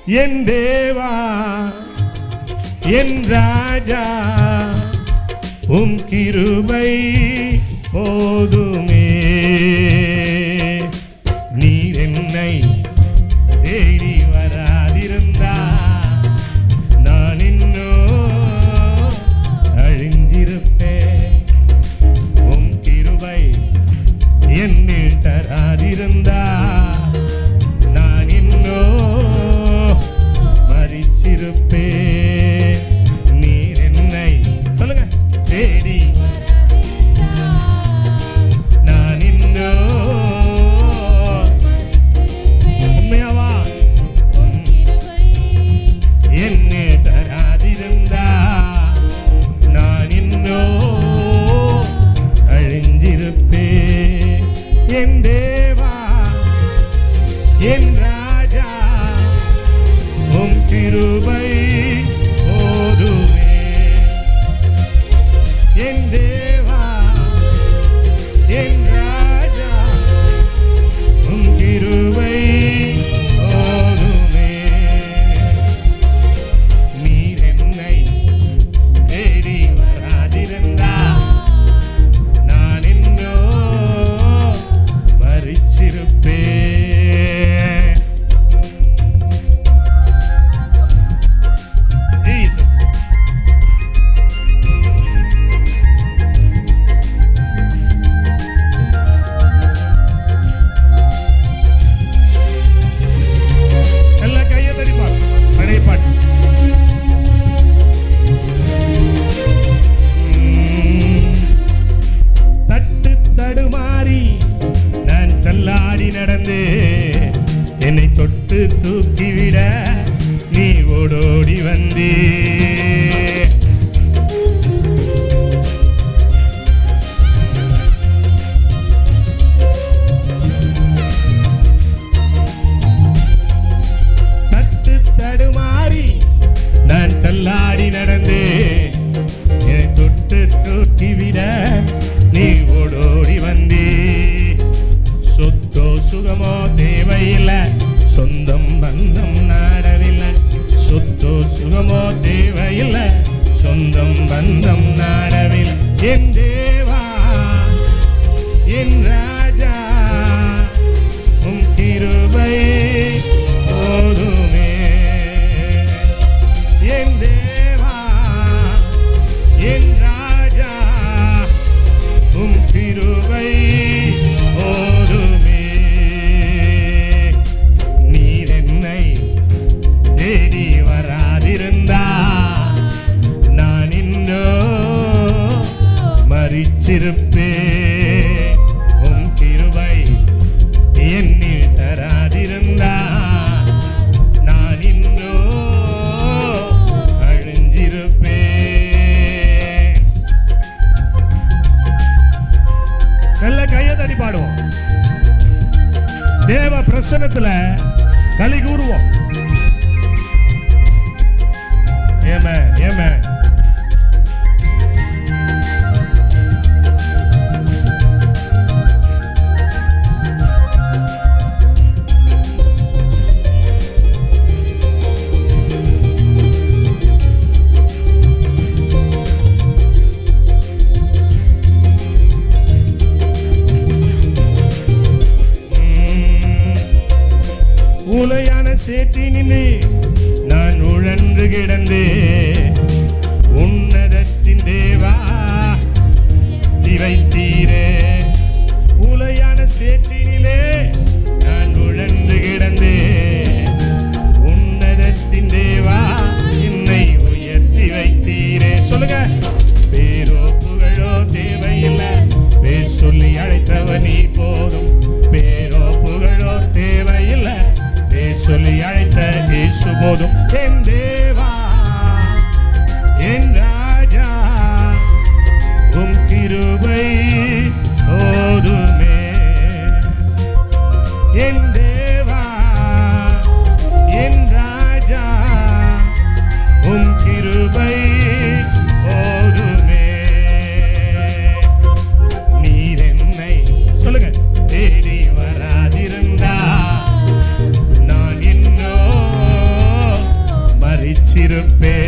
என் தேவா என் ராஜா உம் கிருபை போதுமே. நீர் என்னை தேடி வராதிருந்தா நான் இன்னும் அழிந்திருப்பேன். உம் கிருபை என்னில் தராதிருந்தா நான் இன்னும் மரிச்சிருப்பேன். நீர் என்னை சொல்லுங்க தேடி நான் இன்னும் உண்மையாவா என்னை தராதிருந்தா நான் இன்னும் அழிஞ்சிருப்பேன். என் தேவா என் ராஜா உம் கிருபை போதுமே. என் தேவா என் ராஜா உம் கிருபை போதுமே. நீர் என்னை தேடி வராதிருந்தா நான் இன்னும் மரிச்சிருப்பேன். Jesus. எல்லா கையை தடிப்பார் பழைய பாட்டு. தட்டு தடுமாறி நான் தள்ளாடி நடந்து என்னை தொட்டு தூக்கிவிட நீ ஓடோடி வந்தே. தட்டு தடுமாறி நான் தள்ளாடி நடந்து என்னை தொட்டு தூக்கிவிட நீ ஓடோடி வந்தே. சொத்தோ சுகமோ தேவையில்லை, சொந்தம் பந்தம் நாடவில்லை. சொத்தோ சுகமோ தேவையில்லை, சொந்தம் பந்தம் நாடவில்லை. என் தேவா என் ராஜா உம் கிருபை போதுமே. என் தேவா என் ராஜா உம் கிருபை போதுமே. நீர் என்னை தேடி வராதிருந்தா நான் இன்னும் மரிச்சிருப்பேன். உம் கிருபை என்னில் தராதிருந்தா நான் இன்னும் அழிஞ்சிருப்பேன். நல்ல கையை தடி பாடுவோம். தேவ பிரசன்னத்துல களி கூறுவோம். ஆமென் ஆமென். உலையான சேற்றினிலே நான் உழன்று கிடந்தே உன்னதத்தின் தேவா வைத்தீரே. உலையான சேற்றினிலே நான் உழன்று கிடந்தே உன்னதத்தின் தேவா என்னை உயர்த்தி வைத்தீரே. சொல்லுங்க. பேரோ புகழோ தேவையில்லை, பேர் சொல்லி அழைத்தவ நீ போதும். பேரோ புகழோ தேவையில்லை, சொல்லி அழைத்த இயேசு போதும். என் தேவா என் ராஜா உம் கிருபை போதுமே. என் தேவா என் ராஜா உம் கிருபை போதுமே. நீர் என்னை சொல்லுங்க தேடி வராதிருந்தா நான் இன்னும் இருப்பேன்